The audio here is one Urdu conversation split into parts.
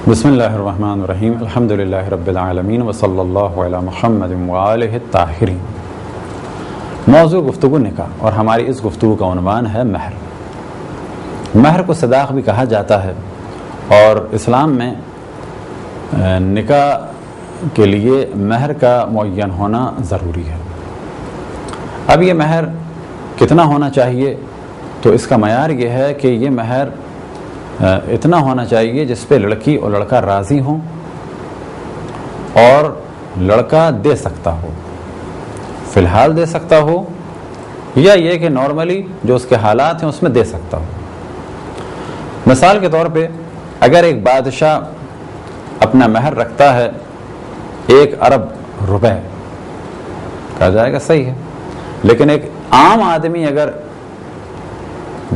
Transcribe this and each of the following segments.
بسم اللہ الرحمن الرحیم الحمدللہ رب العالمین وصلی اللہ علی محمد وآلہ الطاہرین۔ موضوع گفتگو نکاح اور ہماری اس گفتگو کا عنوان ہے مہر۔ مہر کو صداق بھی کہا جاتا ہے اور اسلام میں نکاح کے لیے مہر کا معین ہونا ضروری ہے۔ اب یہ مہر کتنا ہونا چاہیے؟ تو اس کا معیار یہ ہے کہ یہ مہر اتنا ہونا چاہیے جس پہ لڑکی اور لڑکا راضی ہوں اور لڑکا دے سکتا ہو، فی الحال دے سکتا ہو، یا یہ کہ نارملی جو اس کے حالات ہیں اس میں دے سکتا ہو۔ مثال کے طور پہ اگر ایک بادشاہ اپنا مہر رکھتا ہے 1 ارب روپے، کہا جائے گا صحیح ہے، لیکن ایک عام آدمی اگر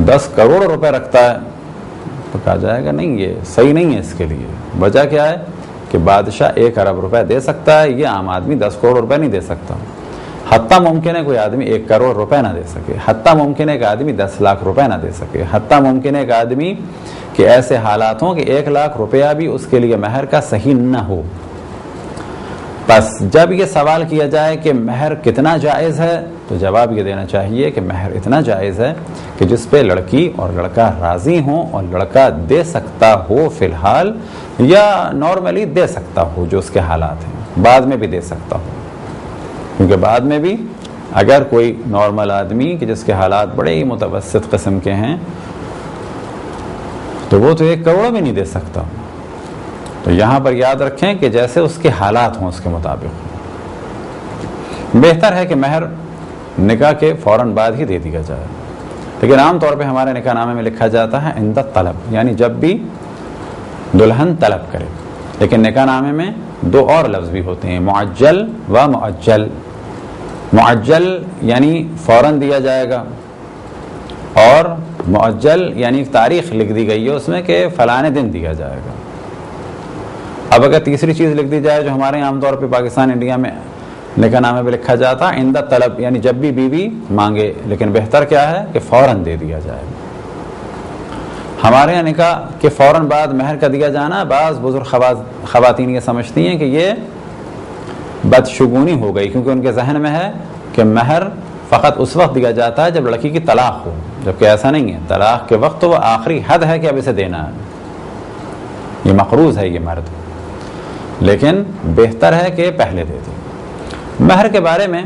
10 کروڑ روپے رکھتا ہے تو کہا جائے گا نہیں، یہ صحیح نہیں ہے۔ اس کے لیے وجہ کیا ہے کہ بادشاہ 1 ارب روپے دے سکتا ہے، یہ عام آدمی 10 کروڑ روپے نہیں دے سکتا۔ حتیٰ ممکن ہے کوئی آدمی 1 کروڑ روپے نہ دے سکے، حتیٰ ممکن ہے ایک آدمی 10 لاکھ روپے نہ دے سکے، حتیٰ ممکن ہے ایک آدمی کہ ایسے حالات ہوں کہ 1 لاکھ روپیہ بھی اس کے لیے مہر کا صحیح نہ ہو۔ بس جب یہ سوال کیا جائے کہ مہر کتنا جائز ہے تو جواب یہ دینا چاہیے کہ مہر اتنا جائز ہے کہ جس پہ لڑکی اور لڑکا راضی ہوں اور لڑکا دے سکتا ہو فی الحال، یا نارملی دے سکتا ہو جو اس کے حالات ہیں، بعد میں بھی دے سکتا ہو، کیونکہ بعد میں بھی اگر کوئی نارمل آدمی کہ جس کے حالات بڑے ہی متوسط قسم کے ہیں تو وہ تو 1 کروڑ بھی نہیں دے سکتا۔ تو یہاں پر یاد رکھیں کہ جیسے اس کے حالات ہوں اس کے مطابق بہتر ہے کہ مہر نکاح کے فوراً بعد ہی دے دیا جائے، لیکن عام طور پہ ہمارے نکاح نامے میں لکھا جاتا ہے عند طلب، یعنی جب بھی دلہن طلب کرے، لیکن نکاح نامے میں 2 اور لفظ بھی ہوتے ہیں، معجل و مؤجل۔ معجل یعنی فوراً دیا جائے گا، اور مؤجل یعنی تاریخ لکھ دی گئی ہے اس میں کہ فلانے دن دیا جائے گا۔ اب اگر تیسری چیز لکھ دی جائے جو ہمارے عام طور پہ پاکستان انڈیا میں نکاح نامے پہ لکھا جاتا ہے عند طلب، یعنی جب بھی بیوی مانگے، لیکن بہتر کیا ہے کہ فوراً دے دیا جائے۔ ہمارے یہاں نکاح کے فوراً بعد مہر کا دیا جانا، بعض بزرگ خواتین یہ سمجھتی ہیں کہ یہ بدشگونی ہو گئی، کیونکہ ان کے ذہن میں ہے کہ مہر فقط اس وقت دیا جاتا ہے جب لڑکی کی طلاق ہو، جبکہ ایسا نہیں ہے۔ طلاق کے وقت تو وہ آخری حد ہے کہ اب اسے دینا ہے، یہ مقروض ہے یہ مرد، لیکن بہتر ہے کہ پہلے دے دے۔ مہر کے بارے میں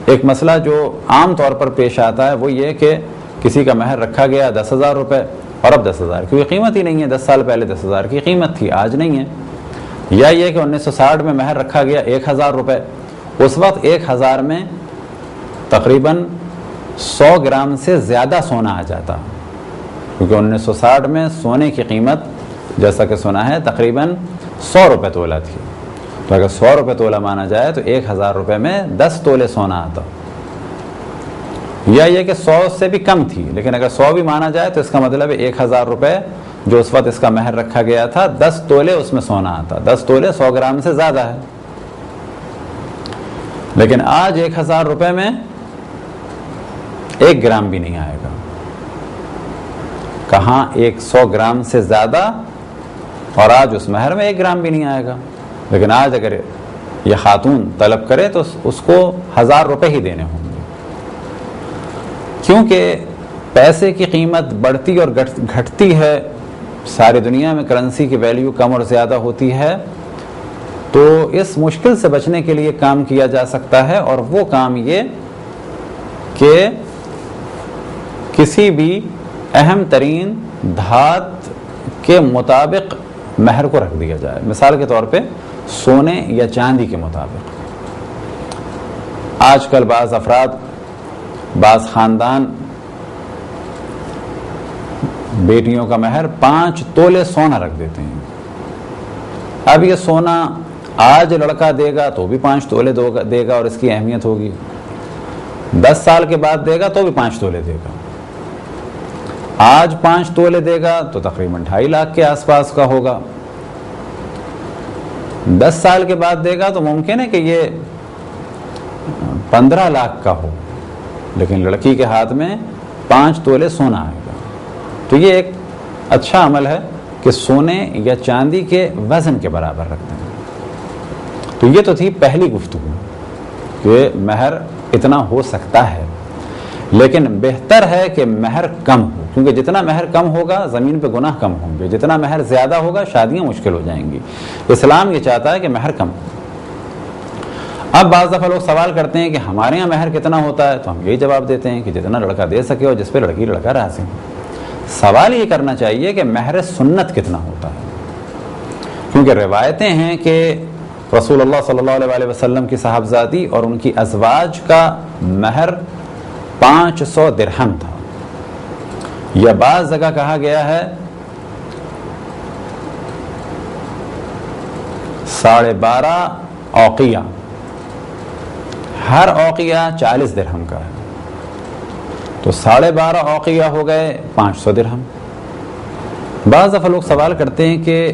ایک مسئلہ جو عام طور پر پیش آتا ہے وہ یہ کہ کسی کا مہر رکھا گیا 10,000 روپے اور اب 10,000 کی قیمت ہی نہیں ہے، 10 سال پہلے 10,000 کی قیمت تھی، آج نہیں ہے۔ یا یہ کہ 1960 میں مہر رکھا گیا 1,000 روپے، اس وقت 1,000 میں تقریباً 100 گرام سے زیادہ سونا آ جاتا، کیونکہ 1960 میں سونے کی قیمت جیسا کہ سنا ہے تقریباً 100 روپے تولہ تھی، تو اگر 100 روپے تولہ مانا جائے تو 1,000 روپے میں 10 تولے سونا آتا، یا یہ کہ 100 سے بھی کم تھی، لیکن اگر 100 بھی مانا جائے تو اس کا مطلب ہے 1,000 روپے جو اس وقت اس کا مہر رکھا گیا تھا 10 تولے اس میں سونا آتا، 10 تولے 100 گرام سے زیادہ ہے۔ لیکن آج 1,000 روپے میں 1 گرام بھی نہیں آئے گا، کہاں 100 گرام سے زیادہ، اور آج اس مہر میں 1 گرام بھی نہیں آئے گا۔ لیکن آج اگر یہ خاتون طلب کرے تو اس کو 1,000 روپے ہی دینے ہوں گے، کیونکہ پیسے کی قیمت بڑھتی اور گھٹتی ہے، ساری دنیا میں کرنسی کی ویلیو کم اور زیادہ ہوتی ہے، تو اس مشکل سے بچنے کے لیے کام کیا جا سکتا ہے، اور وہ کام یہ کہ کسی بھی اہم ترین دھات کے مطابق مہر کو رکھ دیا جائے۔ مثال کے طور پہ سونے یا چاندی کے مطابق آج کل بعض افراد، بعض خاندان بیٹیوں کا مہر 5 تولے سونا رکھ دیتے ہیں۔ اب یہ سونا آج لڑکا دے گا تو بھی 5 تولے دے گا اور اس کی اہمیت ہوگی، 10 سال کے بعد دے گا تو بھی 5 تولے دے گا، آج 5 تولے دے گا تو تقریباً 2.5 لاکھ کے آس پاس کا ہوگا، 10 سال کے بعد دے گا تو ممکن ہے کہ یہ 15 لاکھ کا ہو، لیکن لڑکی کے ہاتھ میں 5 تولے سونا آئے گا۔ تو یہ ایک اچھا عمل ہے کہ سونے یا چاندی کے وزن کے برابر رکھتے ہیں۔ تو یہ تو تھی پہلی گفتگو کہ مہر اتنا ہو سکتا ہے، لیکن بہتر ہے کہ مہر کم ہو، کیونکہ جتنا مہر کم ہوگا زمین پہ گناہ کم ہوں گے، جتنا مہر زیادہ ہوگا شادیاں مشکل ہو جائیں گی۔ اسلام یہ چاہتا ہے کہ مہر کم۔ اب بعض دفعہ لوگ سوال کرتے ہیں کہ ہمارے یہاں مہر کتنا ہوتا ہے، تو ہم یہی جواب دیتے ہیں کہ جتنا لڑکا دے سکے اور جس پہ لڑکا راضی ہو۔ سوال یہ کرنا چاہیے کہ مہر سنت کتنا ہوتا ہے، کیونکہ روایتیں ہیں کہ رسول اللہ صلی اللہ علیہ وسلم کی صاحبزادی اور ان کی ازواج کا مہر 500 درہم تھا، یا بعض جگہ کہا گیا ہے 12.5 اوقیہ، ہر اوقیہ 40 درہم کا ہے، تو 12.5 اوقیہ ہو گئے 500 درہم۔ بعض دفعہ لوگ سوال کرتے ہیں کہ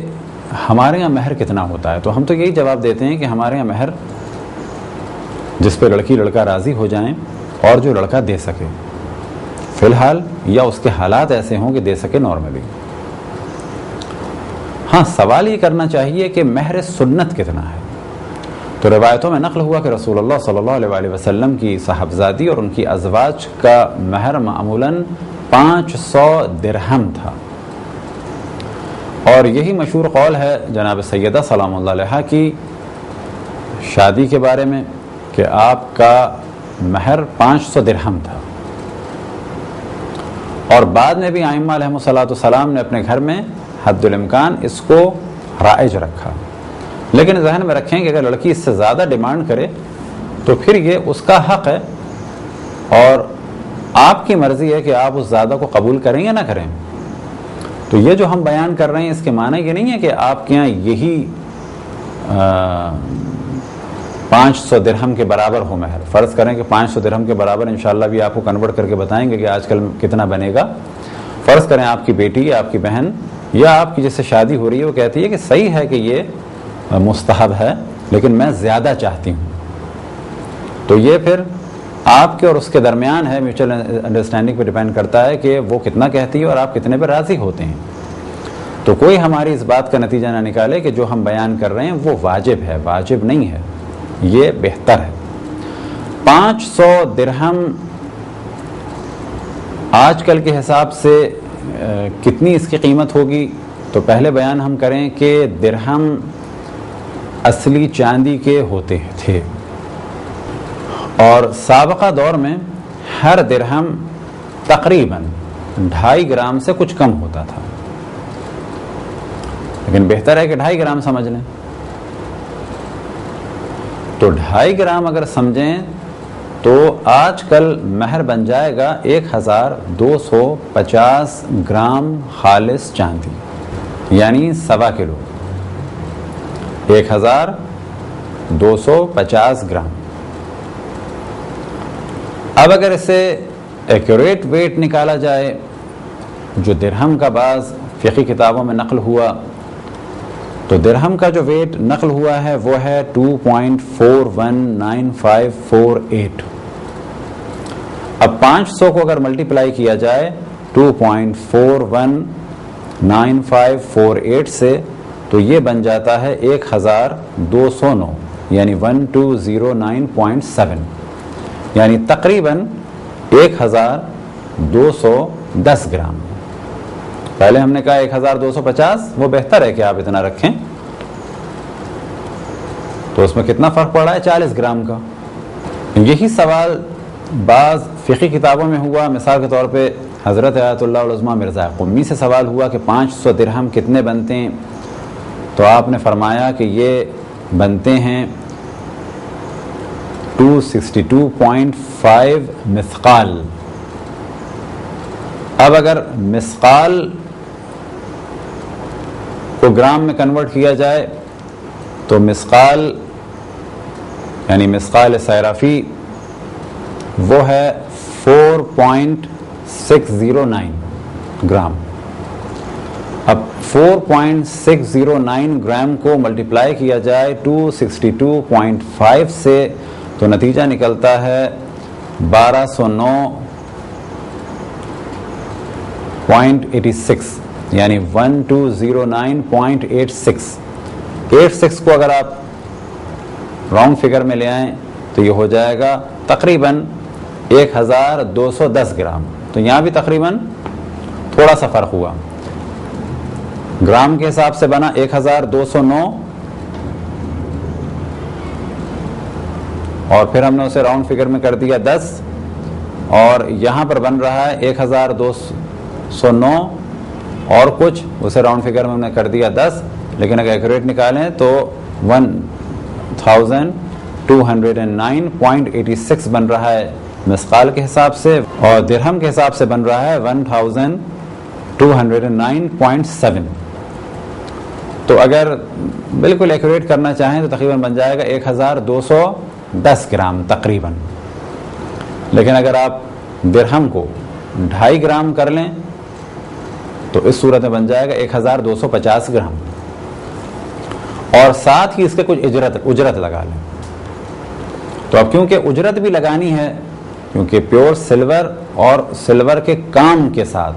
ہمارے یہاں مہر کتنا ہوتا ہے، تو ہم تو یہی جواب دیتے ہیں کہ ہمارے یہاں مہر جس پہ لڑکا راضی ہو جائیں اور جو لڑکا دے سکے فی الحال، یا اس کے حالات ایسے ہوں کہ دے سکے نارملی۔ ہاں سوال یہ کرنا چاہیے کہ مہر سنت کتنا ہے، تو روایتوں میں نقل ہوا کہ رسول اللہ صلی اللہ علیہ وسلم کی صاحبزادی اور ان کی ازواج کا مہر معمولاً 500 درہم تھا، اور یہی مشہور قول ہے جناب سیدہ سلام اللہ علیہا کی شادی کے بارے میں کہ آپ کا مہر 500 درہم تھا، اور بعد میں بھی ائمہ علیہم الصلوۃ والسلام نے اپنے گھر میں حد الامکان اس کو رائج رکھا، لیکن ذہن میں رکھیں کہ اگر لڑکی اس سے زیادہ ڈیمانڈ کرے تو پھر یہ اس کا حق ہے، اور آپ کی مرضی ہے کہ آپ اس زیادہ کو قبول کریں یا نہ کریں۔ تو یہ جو ہم بیان کر رہے ہیں اس کے معنی یہ نہیں ہے کہ آپ کے یہاں یہی 500 درہم کے برابر ہو مہر۔ فرض کریں کہ 500 درہم کے برابر، انشاءاللہ بھی آپ کو کنورٹ کر کے بتائیں گے کہ آج کل کتنا بنے گا۔ فرض کریں آپ کی بیٹی یا آپ کی بہن یا آپ کی جس سے شادی ہو رہی ہے وہ کہتی ہے کہ صحیح ہے کہ یہ مستحب ہے لیکن میں زیادہ چاہتی ہوں، تو یہ پھر آپ کے اور اس کے درمیان ہے، میوچل انڈرسٹینڈنگ پہ ڈیپینڈ کرتا ہے کہ وہ کتنا کہتی ہے اور آپ کتنے پہ راضی ہوتے ہیں۔ تو کوئی ہماری اس بات کا نتیجہ نہ نکالے کہ جو ہم بیان کر رہے ہیں وہ واجب ہے، واجب نہیں ہے، یہ بہتر ہے۔ 500 درہم آج کل کے حساب سے کتنی اس کی قیمت ہوگی، تو پہلے بیان ہم کریں کہ درہم اصلی چاندی کے ہوتے تھے، اور سابقہ دور میں ہر درہم تقریباً 2.5 گرام سے کچھ کم ہوتا تھا، لیکن بہتر ہے کہ 2.5 گرام سمجھ لیں۔ تو 2.5 گرام اگر سمجھیں تو آج کل مہر بن جائے گا 1250 گرام خالص چاندی، یعنی 1.25 کلو، 1250 گرام۔ اب اگر اسے ایکوریٹ ویٹ نکالا جائے جو درہم کا بعض فقہی کتابوں میں نقل ہوا، تو درہم کا جو ویٹ نقل ہوا ہے وہ ہے 2.419548۔ اب 500 کو اگر ملٹیپلائی کیا جائے 2.419548 سے تو یہ بن جاتا ہے 1209، یعنی 1209.7، یعنی تقریباً 1210 گرام۔ پہلے ہم نے کہا 1250، وہ بہتر ہے کہ آپ اتنا رکھیں، تو اس میں کتنا فرق پڑ رہا ہے؟ 40 گرام کا۔ یہی سوال بعض فقہی کتابوں میں ہوا، مثال کے طور پہ حضرت آیت اللہ العظمیٰ مرزا قمی سے سوال ہوا کہ 500 درہم کتنے بنتے ہیں، تو آپ نے فرمایا کہ یہ بنتے ہیں 262.5 مثقال۔ اب اگر مثقال کو گرام میں کنورٹ کیا جائے تو مثقال یعنی مثقال صیرفی وہ ہے 4.609 گرام۔ اب 4.609 گرام کو ملٹیپلائی کیا جائے 262.5 سے تو نتیجہ نکلتا ہے 1209.86، یعنی 1209.86 86 کو اگر آپ راؤنڈ فگر میں لے آئیں تو یہ ہو جائے گا تقریباً 1210 گرام. تو یہاں بھی تقریباً تھوڑا سا فرق ہوا. گرام کے حساب سے بنا 1209 اور پھر ہم نے اسے راؤنڈ فگر میں کر دیا 10 اور یہاں پر بن رہا ہے 1209 اور کچھ, اسے راؤنڈ فگر میں ہم نے کر دیا 10, لیکن اگر ایکوریٹ نکالیں تو 1209.86 بن رہا ہے مسقال کے حساب سے, اور درہم کے حساب سے بن رہا ہے 1209.7. تو اگر بالکل ایکوریٹ کرنا چاہیں تو تقریباً بن جائے گا 1210 گرام تقریباً. لیکن اگر آپ درہم کو 2.5 گرام کر لیں تو اس صورت میں بن جائے گا 1250 گرام, اور ساتھ ہی اس کے کچھ اجرت لگا لیں. تو اب کیونکہ اجرت بھی لگانی ہے, کیونکہ پیور سلور اور سلور کے کام کے ساتھ,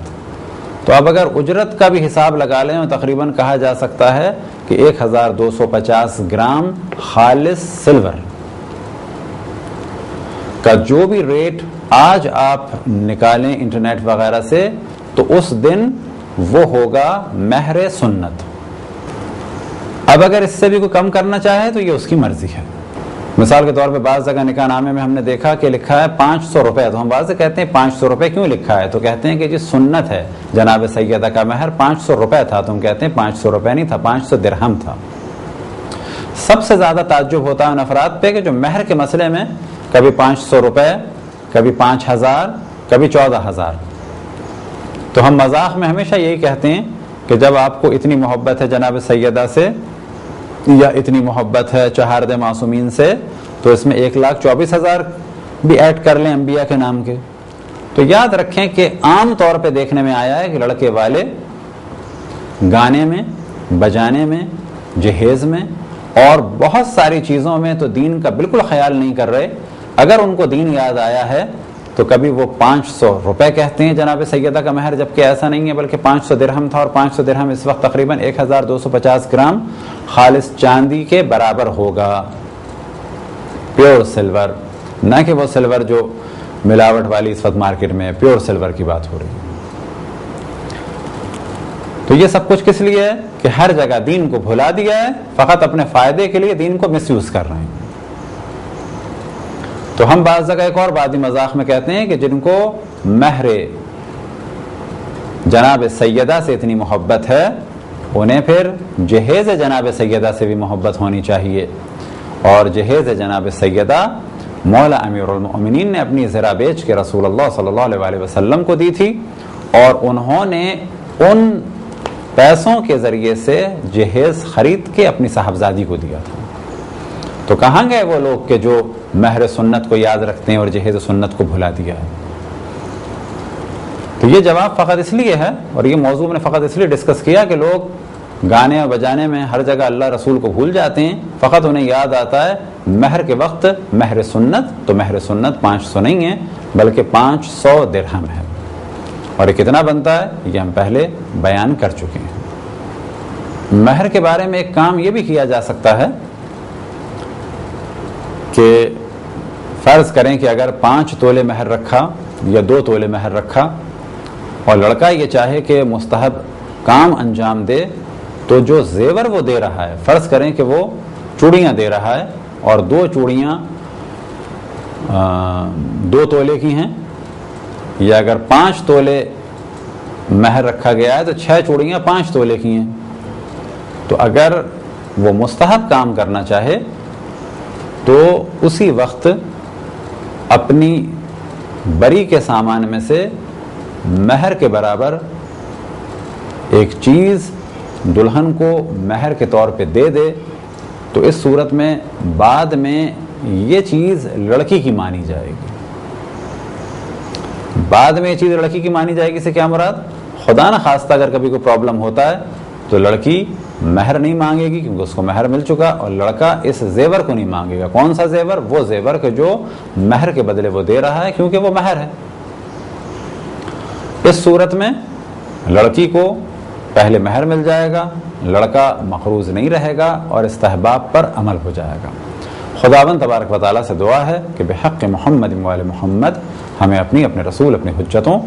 تو اب اگر اجرت کا بھی حساب لگا لیں تو تقریباً کہا جا سکتا ہے کہ 1250 گرام خالص سلور کا جو بھی ریٹ آج آپ نکالیں انٹرنیٹ وغیرہ سے تو اس دن وہ ہوگا مہر سنت. اب اگر اس سے بھی کوئی کم کرنا چاہے تو یہ اس کی مرضی ہے. مثال کے طور پہ بعض جگہ نکاح نامے میں ہم نے دیکھا کہ لکھا ہے 500 روپے, تو ہم بعض سے کہتے ہیں 500 روپے کیوں لکھا ہے, تو کہتے ہیں کہ جی سنت ہے, جناب سیدہ کا مہر 500 روپے تھا, تو ہم کہتے ہیں 500 روپے نہیں تھا, 500 درہم تھا. سب سے زیادہ تعجب ہوتا ہے ان افراد پہ کہ جو مہر کے مسئلے میں کبھی 500 روپے, کبھی 5000, کبھی 14000. تو ہم مذاق میں ہمیشہ یہی کہتے ہیں کہ جب آپ کو اتنی محبت ہے جناب سیدہ سے یا اتنی محبت ہے چہارد معصومین سے, تو اس میں 1,24,000 بھی ایڈ کر لیں انبیاء کے نام کے. تو یاد رکھیں کہ عام طور پہ دیکھنے میں آیا ہے کہ لڑکے والے گانے میں, بجانے میں, جہیز میں اور بہت ساری چیزوں میں تو دین کا بالکل خیال نہیں کر رہے. اگر ان کو دین یاد آیا ہے تو کبھی وہ 500 روپے کہتے ہیں جناب سیدہ کا مہر, جبکہ ایسا نہیں ہے بلکہ 500 درہم تھا, اور 500 درہم اس وقت تقریباً 1250 گرام خالص چاندی کے برابر ہوگا, پیور سلور, نہ کہ وہ سلور جو ملاوٹ والی اس وقت مارکیٹ میں, پیور سلور کی بات ہو رہی ہے. تو یہ سب کچھ کس لیے ہے کہ ہر جگہ دین کو بھلا دیا ہے, فقط اپنے فائدے کے لیے دین کو مس یوز کر رہے ہیں. تو ہم بعض جگہ ایک اور بات مذاق میں کہتے ہیں کہ جن کو مہر جناب سیدہ سے اتنی محبت ہے انہیں پھر جہیز جناب سیدہ سے بھی محبت ہونی چاہیے. اور جہیز جناب سیدہ مولا امیر المؤمنین نے اپنی زرہ بیچ کے رسول اللہ صلی اللہ علیہ وسلم کو دی تھی, اور انہوں نے ان پیسوں کے ذریعے سے جہیز خرید کے اپنی صاحبزادی کو دیا تھا. تو کہاں گئے وہ لوگ کہ جو مہر سنت کو یاد رکھتے ہیں اور جہیز سنت کو بھلا دیا ہے؟ تو یہ جواب فقط اس لیے ہے, اور یہ موضوع میں نے فقط اس لیے ڈسکس کیا کہ لوگ گانے اور بجانے میں ہر جگہ اللہ رسول کو بھول جاتے ہیں, فقط انہیں یاد آتا ہے مہر کے وقت مہر سنت. تو مہر سنت 500 نہیں ہے بلکہ 500 درہم ہے, اور یہ کتنا بنتا ہے یہ ہم پہلے بیان کر چکے ہیں. مہر کے بارے میں ایک کام یہ بھی کیا جا سکتا ہے کہ فرض کریں کہ اگر 5 تولے مہر رکھا یا 2 تولے مہر رکھا, اور لڑکا یہ چاہے کہ مستحب کام انجام دے, تو جو زیور وہ دے رہا ہے, فرض کریں کہ وہ چوڑیاں دے رہا ہے, اور 2 چوڑیاں 2 تولے کی ہیں, یا اگر 5 تولے مہر رکھا گیا ہے تو 6 چوڑیاں 5 تولے کی ہیں. تو اگر وہ مستحب کام کرنا چاہے تو اسی وقت اپنی بری کے سامان میں سے مہر کے برابر ایک چیز دلہن کو مہر کے طور پہ دے دے, تو اس صورت میں بعد میں یہ چیز لڑکی کی مانی جائے گی. بعد میں یہ چیز لڑکی کی مانی جائے گی سے کیا مراد؟ خدا نہ خواستہ اگر کبھی کوئی پرابلم ہوتا ہے تو لڑکی مہر نہیں مانگے گی کیونکہ اس کو مہر مل چکا, اور لڑکا اس زیور کو نہیں مانگے گا. کون سا زیور؟ وہ زیور کہ جو مہر کے بدلے وہ دے رہا ہے, کیونکہ وہ مہر ہے. اس صورت میں لڑکی کو پہلے مہر مل جائے گا، لڑکا مقروض نہیں رہے گا اور استحباب پر عمل ہو جائے گا۔ خداوند تبارک و تعالیٰ سے دعا ہے کہ بحق محمد وآل محمد ہمیں اپنے رسول، اپنی حجتوں،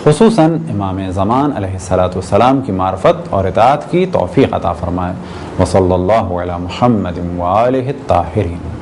خصوصاً امام زمان علیہ السلام کی معرفت اور اطاعت کی توفیق عطا فرمائے۔ وصلی اللہ علی محمد وآلہ الطاہرین۔